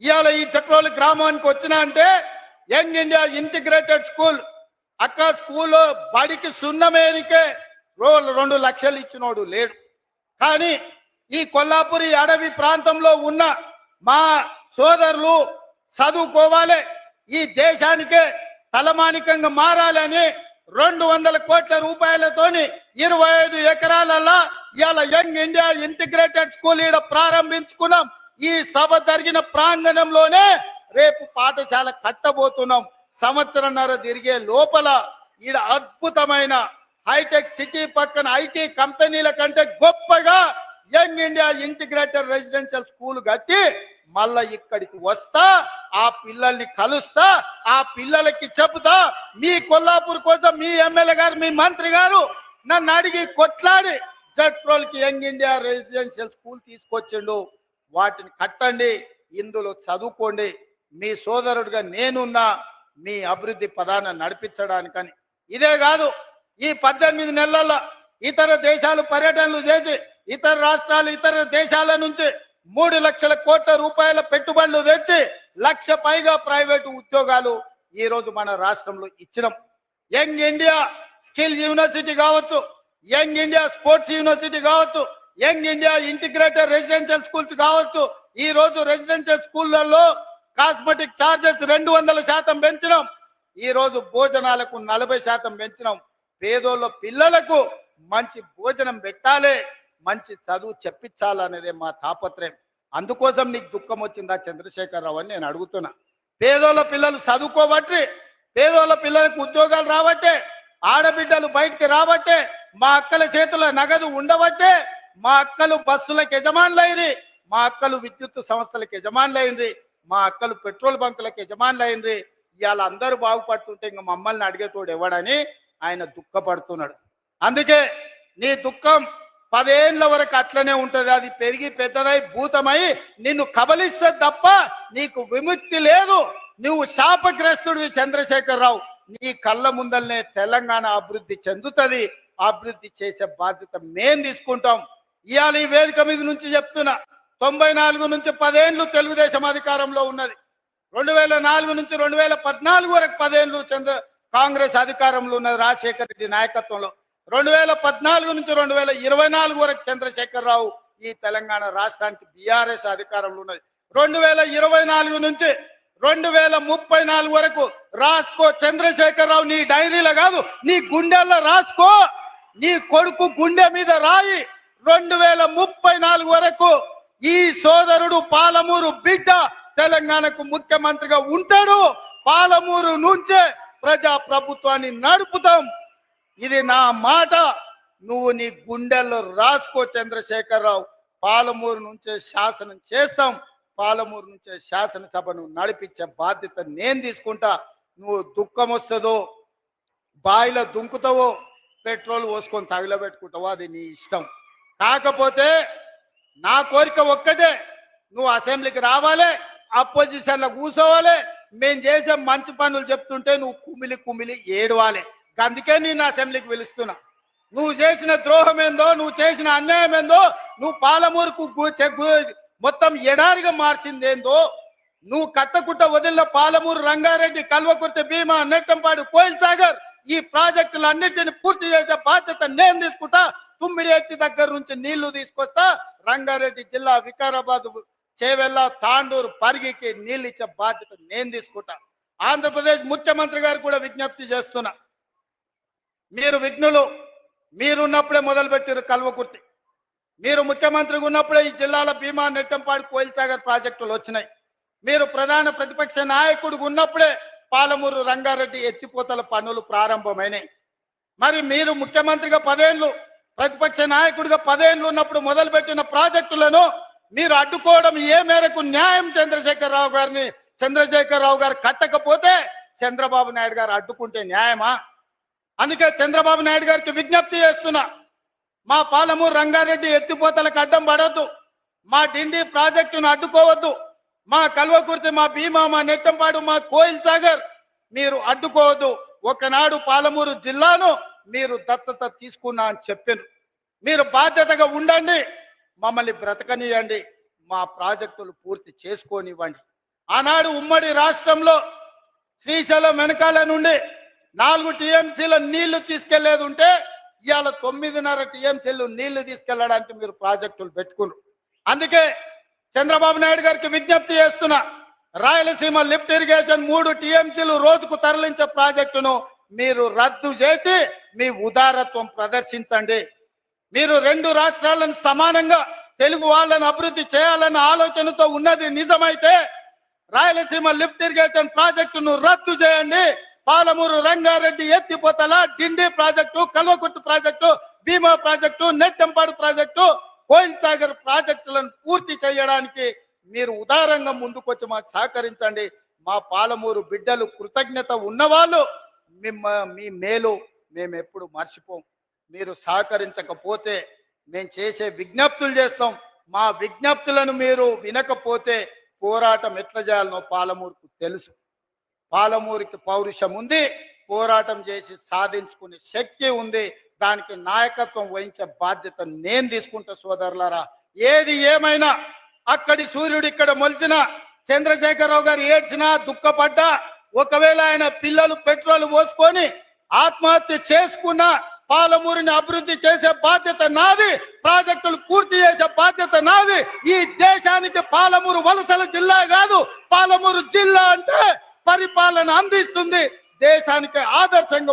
ఇవాళ ఈ చట్రోలు గ్రామానికి వచ్చినా అంటే యంగ్ ఇండియా ఇంటిగ్రేటెడ్ స్కూల్ అక్క స్కూల్లో బడికి సున్నమేనికే 2 లక్షలు ఇచ్చినోడు లేడు. కానీ ఈ కొల్లాపురి అడవి ప్రాంతంలో ఉన్న మా సోదరులు చదువుకోవాలి, ఈ దేశానికే తలమానికంగా మారాలని 200 కోట్ల రూపాయలతోని 25 ఎకరాలలో ఇవాళ యంగ్ ఇండియా ఇంటిగ్రేటెడ్ స్కూల్ ఈడ ప్రారంభించుకున్నాం. ఈ సభ జరిగిన ప్రాంగణంలోనే రేపు పాఠశాల కట్టబోతున్నాం. సంవత్సరంన్నర తిరిగే లోపల ఈడ అద్భుతమైన హైటెక్ సిటీ పక్కన ఐటీ కంపెనీల కంటే గొప్పగా young India integrated residential school కట్టి మళ్ళా ఇక్కడికి వస్తా, ఆ పిల్లల్ని కలుస్తా, ఆ పిల్లలకి చెబుతా, మీ కొల్లాపూర్ కోసం మీ ఎమ్మెల్యే గారు మీ మంత్రి గారు నన్ను అడిగి కొట్లాడి జట్రోల్కి యంగ్ ఇండియా రెసిడెన్షియల్ స్కూల్ తీసుకొచ్చిండు. వాటిని కట్టండి, ఇందులో చదువుకోండి. మీ సోదరుడిగా నేనున్నా మీ అభివృద్ధి పదాన్ని నడిపించడానికని. ఇదే కాదు, ఈ 18 నెలల్లో ఇతర దేశాలు పర్యటనలు చేసి ఇతర రాష్ట్రాలు ఇతర దేశాల నుంచి 3 లక్షల కోట్ల రూపాయల పెట్టుబడులు తెచ్చి 1 లక్ష పైగా ప్రైవేటు ఉద్యోగాలు ఈ రోజు మన రాష్ట్రంలో ఇచ్చినాం. యంగ్ ఇండియా స్కిల్ యూనివర్సిటీ కావచ్చు, యంగ్ ఇండియా స్పోర్ట్స్ యూనివర్సిటీ కావచ్చు, young India integrated residential schools కావచ్చు. ఈ రోజు రెసిడెన్షియల్ స్కూళ్లలో కాస్మెటిక్ ఛార్జెస్ 200% పెంచినాం. ఈ రోజు భోజనాలకు 40% పెంచినాం. పేదోళ్ళ పిల్లలకు మంచి భోజనం పెట్టాలి, మంచి చదువు చెప్పించాలనేదే మా తాపత్రయం. అందుకోసం నీకు దుఃఖం వచ్చిందా చంద్రశేఖరరావు అని నేను అడుగుతున్నా. పేదోళ్ళ పిల్లలు చదువుకోబట్టి, పేదోళ్ళ పిల్లలకు ఉద్యోగాలు రాబట్టే, ఆడబిడ్డలు బయటికి రాబట్టే, మా అక్కల చేతుల నగదు ఉండబట్టే మా అక్కలు బస్సులకు యజమానులైంది, మా అక్కలు విద్యుత్ సంస్థలకు యజమానులైంది, మా అక్కలు పెట్రోల్ బంకులకు యజమానులైంది. ఇవాళ అందరూ బాగుపడుతుంటే ఇంకా మమ్మల్ని అడిగేటోడు ఎవడని ఆయన దుఃఖపడుతున్నాడు. అందుకే నీ దుఃఖం 10 ఏళ్ల వరకు అట్లనే ఉంటది. అది పెరిగి పెద్దదై భూతమై నిన్ను కబలిస్తే తప్ప నీకు విముక్తి లేదు. నువ్వు శాపగ్రస్తుడివి చంద్రశేఖరరావు. నీ కళ్ళ ముందల్నే తెలంగాణ అభివృద్ధి చెందుతుంది. అభివృద్ధి చేసే బాధ్యత మేం తీసుకుంటాం. ఇవాళ ఈ వేదిక మీద నుంచి చెప్తున్నా, 94 నుంచి 10 ఏళ్ళు తెలుగుదేశం అధికారంలో ఉన్నది. 2004 నుంచి 2014 వరకు 10 ఏళ్ళు కాంగ్రెస్ అధికారంలో ఉన్నది రాజశేఖర రెడ్డి నాయకత్వంలో. 2014 నుంచి 2024 వరకు చంద్రశేఖరరావు ఈ తెలంగాణ రాష్ట్రానికి బీఆర్ఎస్ అధికారంలో ఉన్నది. 2024 నుంచి 2034 వరకు రాసుకో చంద్రశేఖరరావు. నీ డైరీలో కాదు, నీ గుండెల్లో రాసుకో. నీ కొడుకు గుండె మీద రాయి. 2034 వరకు ఈ సోదరుడు పాలమూరు బిడ్డ తెలంగాణకు ముఖ్యమంత్రిగా ఉంటాడు. పాలమూరు నుంచే ప్రజా ప్రభుత్వాన్ని నడుపుతాం. ఇది నా మాట. నువ్వు నీ గుండెల్లో రాసుకో చంద్రశేఖరరావు. పాలమూరు నుంచే శాసనం చేస్తాం. పాలమూరు నుంచే శాసనసభను నడిపించే బాధ్యత నేను తీసుకుంటా. నువ్వు దుఃఖం వస్తుందో, బాయిలో దుంకుతావో, పెట్రోల్ పోసుకొని తగిలబెట్టుకుంటావో అది నీ ఇష్టం. కాకపోతే నా కోరిక ఒక్కటే, నువ్వు అసెంబ్లీకి రావాలి, అపోజిషన్లో కూర్చోవాలి. మేము చేసే మంచి పనులు చెప్తుంటే నువ్వు కుమిలి కుమిలి ఏడవాలి. అందుకే నేను అసెంబ్లీకి పిలుస్తున్నా. నువ్వు చేసిన ద్రోహం ఏందో, నువ్వు చేసిన అన్యాయం ఏందో, నువ్వు పాలమూరుకు మొత్తం ఎడారిగా మార్చిందేందో, నువ్వు కట్టకుట్ట వదిలిన పాలమూరు, రంగారెడ్డి, కల్వకుర్తి, భీమా, నెట్టంపాడు, కోయిల్ సాగర్ ఈ ప్రాజెక్టులన్నింటినీ పూర్తి చేసే బాధ్యత నేను తీసుకుంటా. తుమ్మిడి ఎత్తి దగ్గర నుంచి నీళ్లు తీసుకొస్తా. రంగారెడ్డి జిల్లా వికారాబాద్, చేవెళ్ళ, తాండూరు, పరిగికి నీళ్ళు ఇచ్చే బాధ్యత నేను తీసుకుంటా. ఆంధ్రప్రదేశ్ ముఖ్యమంత్రి గారు కూడా విజ్ఞప్తి చేస్తున్నా. మీరు విఘ్నులు, మీరున్నప్పుడే మొదలుపెట్టారు కల్వకుర్తి. మీరు ముఖ్యమంత్రిగా ఉన్నప్పుడే ఈ జిల్లాల భీమా, నెట్టంపాడు, కోయిల్ సాగర్ ప్రాజెక్టులు వచ్చినాయి. మీరు ప్రధాన ప్రతిపక్ష నాయకుడిగా ఉన్నప్పుడే పాలమూరు, రంగారెడ్డి ఎత్తిపోతల పనులు ప్రారంభమైనాయి. మరి మీరు ముఖ్యమంత్రిగా 10 ఏళ్ళు, ప్రతిపక్ష నాయకుడిగా 10 ఏళ్ళు ఉన్నప్పుడు మొదలుపెట్టిన ప్రాజెక్టులను మీరు అడ్డుకోవడం ఏ మేరకు న్యాయం? చంద్రశేఖరరావు గారు కట్టకపోతే చంద్రబాబు నాయుడు గారు అడ్డుకుంటే న్యాయమా? అందుకే చంద్రబాబు నాయుడు గారికి విజ్ఞప్తి చేస్తున్నా, మా పాలమూరు, రంగారెడ్డి ఎత్తిపోతలకు అడ్డం పడవద్దు, మా డిండి ప్రాజెక్టును అడ్డుకోవద్దు, మా కల్వకుర్తి, మా భీమా, మా నెట్టంపాడు, మా కోయిల్ సాగర్ మీరు అడ్డుకోవద్దు. ఒకనాడు పాలమూరు జిల్లాను మీరు దత్తత తీసుకున్నా అని చెప్పారు. మీరు బాధ్యతగా ఉండండి, మమ్మల్ని బ్రతకనియండి, మా ప్రాజెక్టులు పూర్తి చేసుకోనివ్వండి. ఆనాడు ఉమ్మడి రాష్ట్రంలో శ్రీశైలం వెనకాల నుండి 4 టీఎంసీల నీళ్లు తీసుకెళ్లేది ఉంటే ఇవాళ 9.5 టీఎంసీలు నీళ్లు తీసుకెళ్లడానికి మీరు ప్రాజెక్టులు పెట్టుకున్నారు. అందుకే చంద్రబాబు నాయుడు గారికి విజ్ఞప్తి చేస్తున్నా, రాయలసీమ లిఫ్ట్ ఇరిగేషన్ 3 టీఎంసీలు రోజుకు తరలించే ప్రాజెక్టును మీరు రద్దు చేసి మీ ఉదారత్వం ప్రదర్శించండి. మీరు 2 రాష్ట్రాలను సమానంగా తెలుగు వాళ్ళని అభివృద్ధి చేయాలన్న ఆలోచనతో ఉన్నది నిజమైతే రాయలసీమ లిఫ్ట్ ఇరిగేషన్ ప్రాజెక్టును రద్దు చేయండి. పాలమూరు రంగారెడ్డి ఎత్తిపోతల డిండి ప్రాజెక్టు, కల్వకుర్తి ప్రాజెక్టు, భీమా ప్రాజెక్టు, నెట్టెంపాడు ప్రాజెక్టు, కోయిల్ సాగర్ ప్రాజెక్టులను పూర్తి చేయడానికి మీరు ఉదారంగా ముందుకొచ్చి మాకు సహకరించండి. మా పాలమూరు బిడ్డలు కృతజ్ఞత ఉన్నవాళ్ళు మీ మేలు మేము ఎప్పుడు మర్చిపోం. మీరు సహకరించకపోతే మేము చేసే విజ్ఞప్తులు చేస్తాం. మా విజ్ఞప్తులను మీరు వినకపోతే పోరాటం ఎట్లా చేయాలనో పాలమూరుకు తెలుసు. పాలమూరుకి పౌరుషం ఉంది, పోరాటం చేసి సాధించుకునే శక్తి ఉంది. దానికి నాయకత్వం వహించే బాధ్యత నేను తీసుకుంటా సోదరులారా. ఏది ఏమైనా అక్కడి సూర్యుడు ఇక్కడ మొలిసిన, చంద్రశేఖరరావు గారు ఏడ్చినా దుఃఖపడ్డా, ఒకవేళ ఆయన పిల్లలు పెట్రోల్ పోసుకొని ఆత్మహత్య చేసుకున్న పాలమూరుని అభివృద్ధి చేసే బాధ్యత నాది, ప్రాజెక్టులు పూర్తి చేసే బాధ్యత నాది. ఈ దేశానికి పాలమూరు వలసల జిల్లా కాదు, పాలమూరు జిల్లా అంటే పరిపాలన అందిస్తుంది, దేశానికి ఆదర్శంగా